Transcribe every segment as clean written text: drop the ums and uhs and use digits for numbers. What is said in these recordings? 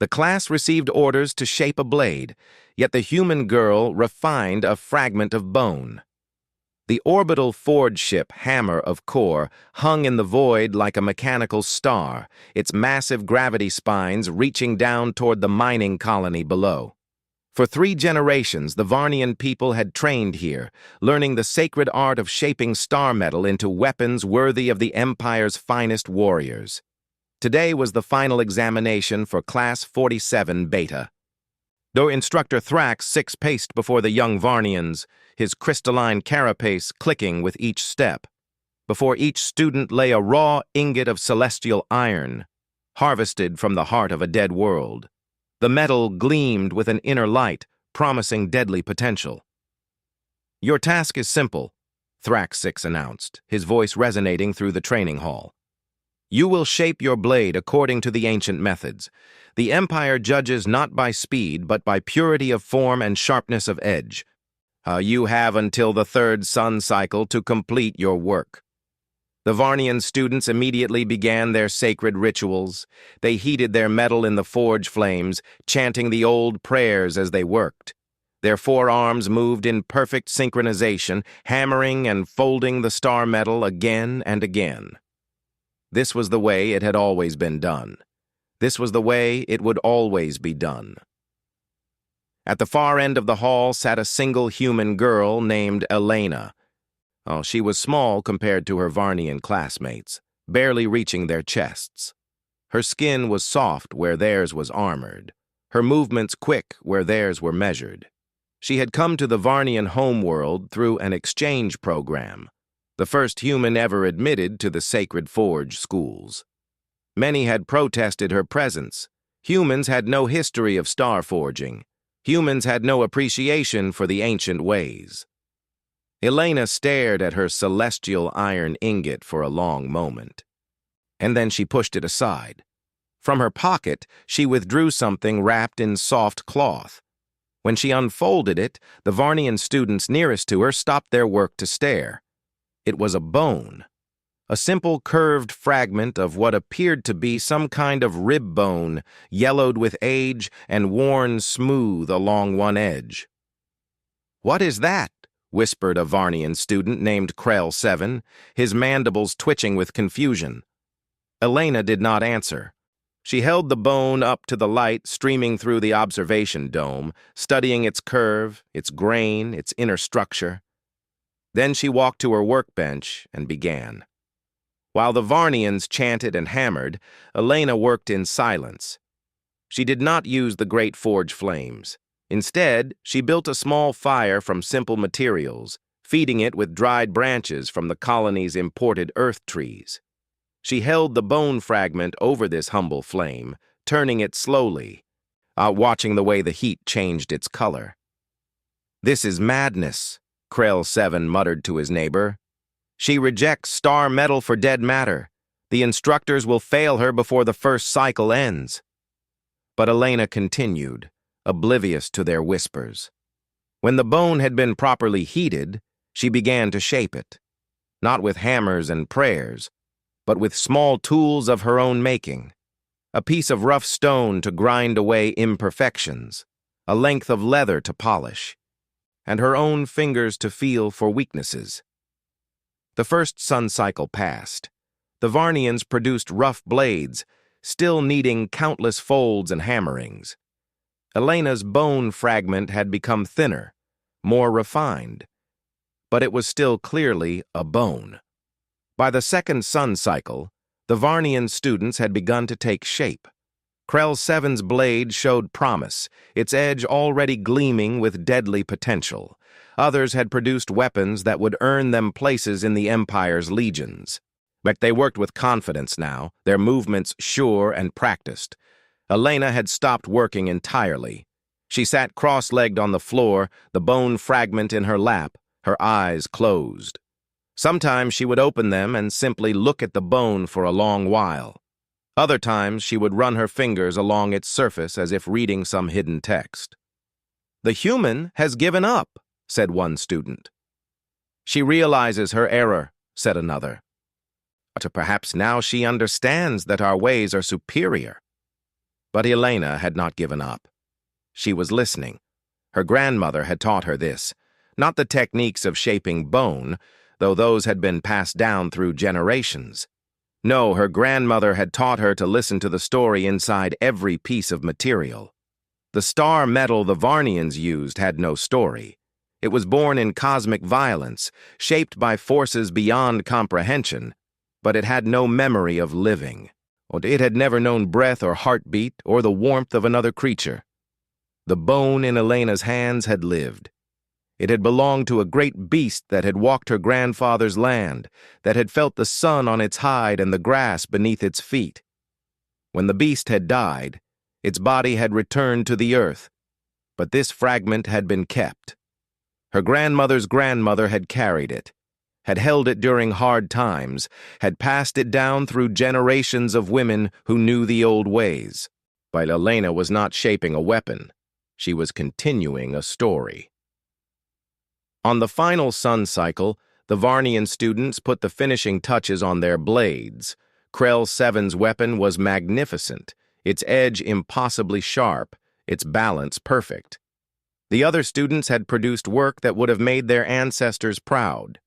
The class received orders to shape a blade, yet the human girl refined a fragment of bone. The orbital forge ship Hammer of Core hung in the void like a mechanical star, its massive gravity spines reaching down toward the mining colony below. For 3 generations, the Varnian people had trained here, learning the sacred art of shaping star metal into weapons worthy of the Empire's finest warriors. Today was the final examination for Class 47 Beta. Though Instructor Thrax 6-paced before the young Varnians, his crystalline carapace clicking with each step. Before each student lay a raw ingot of celestial iron, harvested from the heart of a dead world. The metal gleamed with an inner light, promising deadly potential. "Your task is simple," Thrax 6 announced, his voice resonating through the training hall. "You will shape your blade according to the ancient methods. The Empire judges not by speed, but by purity of form and sharpness of edge. You have until the 3rd sun cycle to complete your work." The Varnian students immediately began their sacred rituals. They heated their metal in the forge flames, chanting the old prayers as they worked. Their forearms moved in perfect synchronization, hammering and folding the star metal again and again. This was the way it had always been done. This was the way it would always be done. At the far end of the hall sat a single human girl named Elena. She was small compared to her Varnian classmates, barely reaching their chests. Her skin was soft where theirs was armored, her movements quick where theirs were measured. She had come to the Varnian homeworld through an exchange program, the first human ever admitted to the sacred forge schools. Many had protested her presence. Humans had no history of star forging. Humans had no appreciation for the ancient ways. Elena stared at her celestial iron ingot for a long moment. And then she pushed it aside. From her pocket, she withdrew something wrapped in soft cloth. When she unfolded it, the Varnian students nearest to her stopped their work to stare. It was a bone. A simple curved fragment of what appeared to be some kind of rib bone, yellowed with age and worn smooth along one edge. "What is that?" whispered a Varnian student named Krell 7, his mandibles twitching with confusion. Elena did not answer. She held the bone up to the light streaming through the observation dome, studying its curve, its grain, its inner structure. Then she walked to her workbench and began. While the Varnians chanted and hammered, Elena worked in silence. She did not use the great forge flames. Instead, she built a small fire from simple materials, feeding it with dried branches from the colony's imported earth trees. She held the bone fragment over this humble flame, turning it slowly, watching the way the heat changed its color. "This is madness," Krell 7 muttered to his neighbor. "She rejects star metal for dead matter. The instructors will fail her before the first cycle ends." But Elena continued, oblivious to their whispers. When the bone had been properly heated, she began to shape it, not with hammers and prayers, but with small tools of her own making. A piece of rough stone to grind away imperfections, a length of leather to polish, and her own fingers to feel for weaknesses. The first sun cycle passed. The Varnians produced rough blades, still needing countless folds and hammerings. Elena's bone fragment had become thinner, more refined, but it was still clearly a bone. By the second sun cycle, the Varnian students had begun to take shape. Krell 7's blade showed promise, its edge already gleaming with deadly potential. Others had produced weapons that would earn them places in the Empire's legions. But they worked with confidence now, their movements sure and practiced. Elena had stopped working entirely. She sat cross-legged on the floor, the bone fragment in her lap, her eyes closed. Sometimes she would open them and simply look at the bone for a long while. Other times she would run her fingers along its surface as if reading some hidden text. "The human has given up," said one student. "She realizes her error," said another. "Perhaps now she understands that our ways are superior." But Elena had not given up. She was listening. Her grandmother had taught her this, not the techniques of shaping bone, though those had been passed down through generations. No, her grandmother had taught her to listen to the story inside every piece of material. The star metal the Varnians used had no story. It was born in cosmic violence, shaped by forces beyond comprehension, but it had no memory of living. It had never known breath or heartbeat or the warmth of another creature. The bone in Elena's hands had lived. It had belonged to a great beast that had walked her grandfather's land, that had felt the sun on its hide and the grass beneath its feet. When the beast had died, its body had returned to the earth, but this fragment had been kept. Her grandmother's grandmother had carried it, had held it during hard times, had passed it down through generations of women who knew the old ways. But Elena was not shaping a weapon. She was continuing a story. On the final sun cycle, the Varnian students put the finishing touches on their blades. Krell 7's weapon was magnificent, its edge impossibly sharp, its balance perfect. The other students had produced work that would have made their ancestors proud.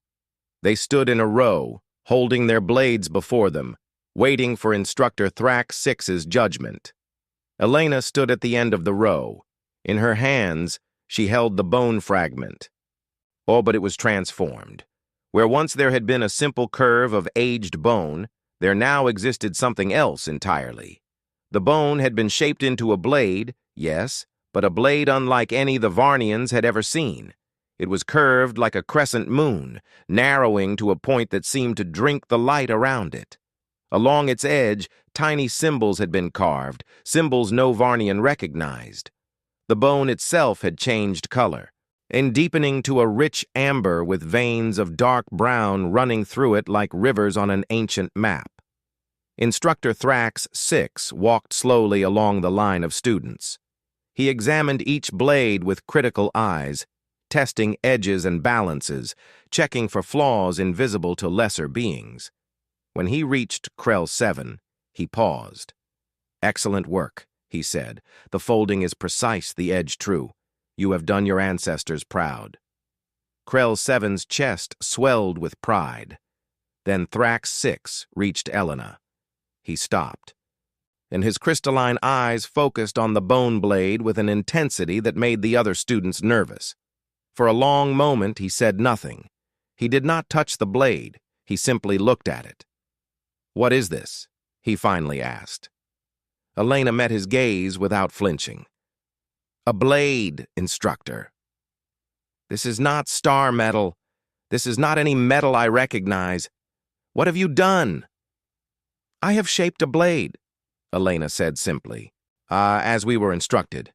They stood in a row, holding their blades before them, waiting for Instructor Thrax 6's judgment. Elena stood at the end of the row. In her hands, she held the bone fragment. Oh, but it was transformed. Where once there had been a simple curve of aged bone, there now existed something else entirely. The bone had been shaped into a blade, yes, but a blade unlike any the Varnians had ever seen. It was curved like a crescent moon, narrowing to a point that seemed to drink the light around it. Along its edge, tiny symbols had been carved, symbols no Varnian recognized. The bone itself had changed color, and deepening to a rich amber with veins of dark brown running through it like rivers on an ancient map. Instructor Thrax 6 walked slowly along the line of students. He examined each blade with critical eyes, testing edges and balances, checking for flaws invisible to lesser beings. When he reached Krell 7, he paused. "Excellent work," he said. "The folding is precise, the edge true. You have done your ancestors proud." Krell 7's chest swelled with pride. Then Thrax 6 reached Elena. He stopped, and his crystalline eyes focused on the bone blade with an intensity that made the other students nervous. For a long moment, he said nothing. He did not touch the blade. He simply looked at it. "What is this?" he finally asked. Elena met his gaze without flinching. "A blade, Instructor. This is not star metal. This is not any metal I recognize. What have you done?" "I have shaped a blade," Elena said simply. As we were instructed."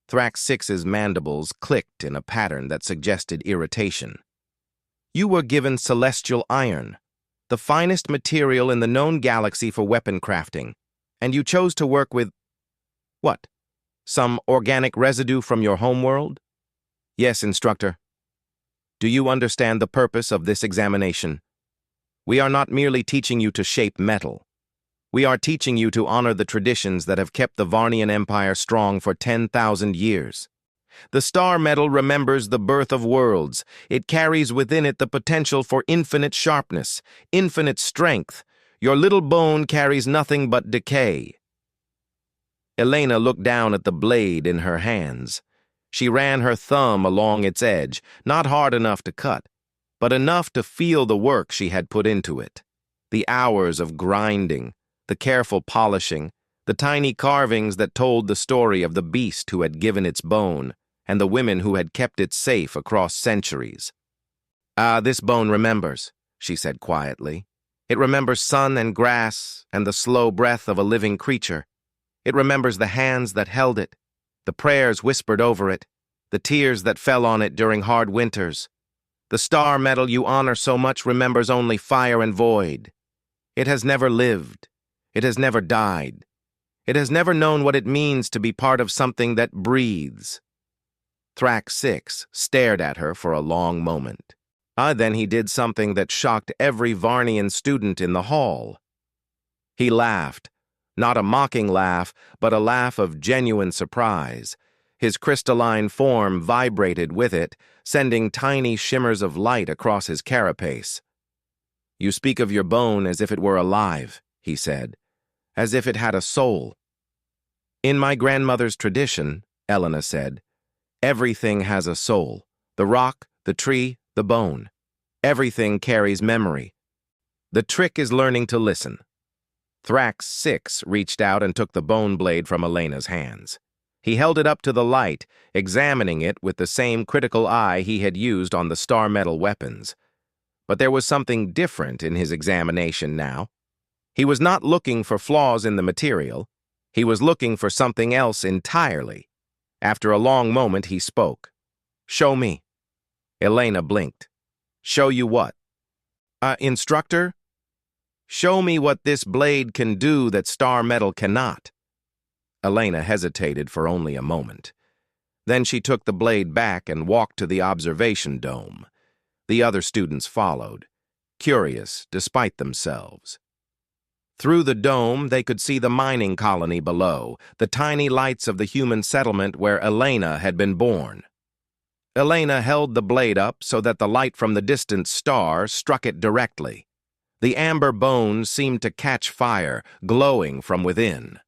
Thrax 6's mandibles clicked in a pattern that suggested irritation. "You were given celestial iron, the finest material in the known galaxy for weapon crafting, and you chose to work with... what? Some organic residue from your homeworld?" "Yes, Instructor." "Do you understand the purpose of this examination? We are not merely teaching you to shape metal. We are teaching you to honor the traditions that have kept the Varnian Empire strong for 10,000 years. The star metal remembers the birth of worlds. It carries within it the potential for infinite sharpness, infinite strength. Your little bone carries nothing but decay." Elena looked down at the blade in her hands. She ran her thumb along its edge, not hard enough to cut, but enough to feel the work she had put into it. The hours of grinding, the careful polishing, the tiny carvings that told the story of the beast who had given its bone, and the women who had kept it safe across centuries. This bone remembers," she said quietly. "It remembers sun and grass and the slow breath of a living creature. It remembers the hands that held it, the prayers whispered over it, the tears that fell on it during hard winters. The star metal you honor so much remembers only fire and void. It has never lived. It has never died. It has never known what it means to be part of something that breathes." Thrax 6 stared at her for a long moment. Then he did something that shocked every Varnian student in the hall. He laughed, Not a mocking laugh, but a laugh of genuine surprise. His crystalline form vibrated with it, sending tiny shimmers of light across his carapace. "You speak of your bone as if it were alive," he said, "as if it had a soul." "In my grandmother's tradition," Elena said, "everything has a soul. The rock, the tree, the bone. Everything carries memory. The trick is learning to listen." Thrax 6 reached out and took the bone blade from Elena's hands. He held it up to the light, examining it with the same critical eye he had used on the star metal weapons. But there was something different in his examination now. He was not looking for flaws in the material. He was looking for something else entirely. After a long moment, he spoke. "Show me." Elena blinked. "Show you what?" Instructor? "Show me what this blade can do that star metal cannot." Elena hesitated for only a moment. Then she took the blade back and walked to the observation dome. The other students followed, curious despite themselves. Through the dome, they could see the mining colony below, the tiny lights of the human settlement where Elena had been born. Elena held the blade up so that the light from the distant star struck it directly. The amber bones seemed to catch fire, glowing from within.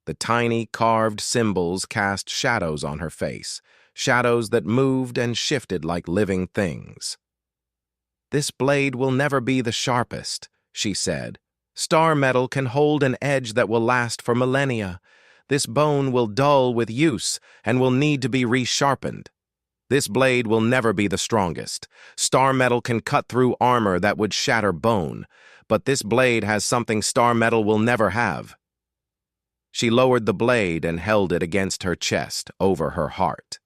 The tiny carved symbols cast shadows on her face, shadows that moved and shifted like living things. "This blade will never be the sharpest," she said. "Star metal can hold an edge that will last for millennia. This bone will dull with use and will need to be resharpened. This blade will never be the strongest. Star metal can cut through armor that would shatter bone, but this blade has something star metal will never have." She lowered the blade and held it against her chest, over her heart.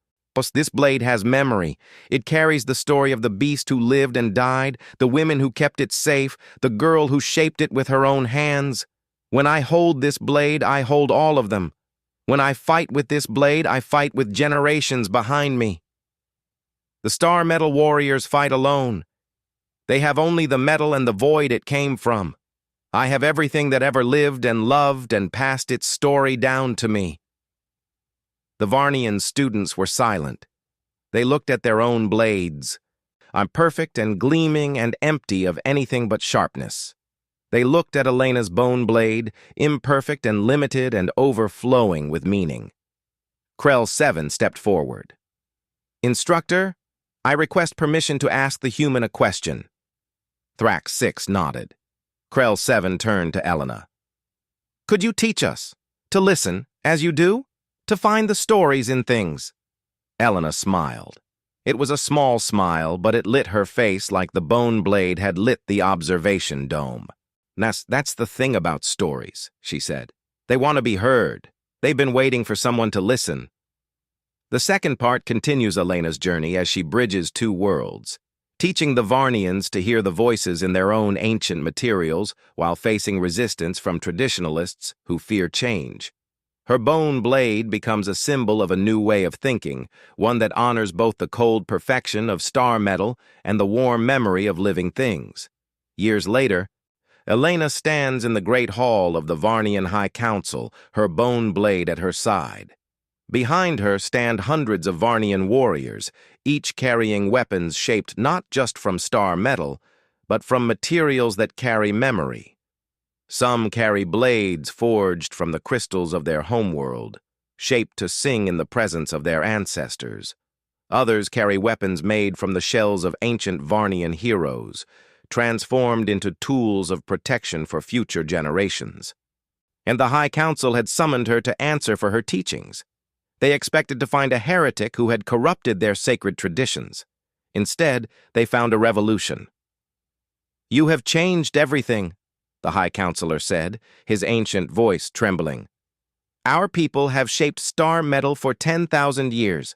"This blade has memory. It carries the story of the beast who lived and died, the women who kept it safe, the girl who shaped it with her own hands. When I hold this blade, I hold all of them. When I fight with this blade, I fight with generations behind me. The star metal warriors fight alone. They have only the metal and the void it came from. I have everything that ever lived and loved and passed its story down to me." The Varnian students were silent. They looked at their own blades. Perfect and gleaming and empty of anything but sharpness. They looked at Elena's bone blade, imperfect and limited and overflowing with meaning. Krell 7 stepped forward. "Instructor, I request permission to ask the human a question." Thrax 6 nodded. Krell 7 turned to Elena. "Could you teach us to listen, as you do, to find the stories in things?" Elena smiled. It was a small smile, but it lit her face like the bone blade had lit the observation dome. That's the thing about stories," she said. "They want to be heard. They've been waiting for someone to listen." The second part continues Elena's journey as she bridges two worlds, teaching the Varnians to hear the voices in their own ancient materials while facing resistance from traditionalists who fear change. Her bone blade becomes a symbol of a new way of thinking, one that honors both the cold perfection of star metal and the warm memory of living things. Years later, Elena stands in the great hall of the Varnian High Council, her bone blade at her side. Behind her stand hundreds of Varnian warriors, each carrying weapons shaped not just from star metal, but from materials that carry memory. Some carry blades forged from the crystals of their homeworld, shaped to sing in the presence of their ancestors. Others carry weapons made from the shells of ancient Varnian heroes, transformed into tools of protection for future generations. And the High Council had summoned her to answer for her teachings. They expected to find a heretic who had corrupted their sacred traditions. Instead, they found a revolution. "You have changed everything," the High Counselor said, his ancient voice trembling. "Our people have shaped star metal for 10,000 years.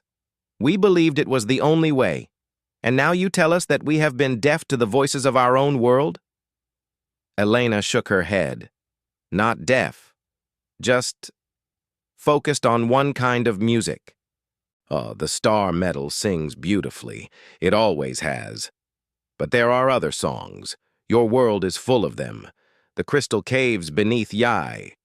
We believed it was the only way. And now you tell us that we have been deaf to the voices of our own world?" Elena shook her head. "Not deaf. Just focused on one kind of music. The star metal sings beautifully. It always has. But there are other songs. Your world is full of them. The crystal caves beneath Yai,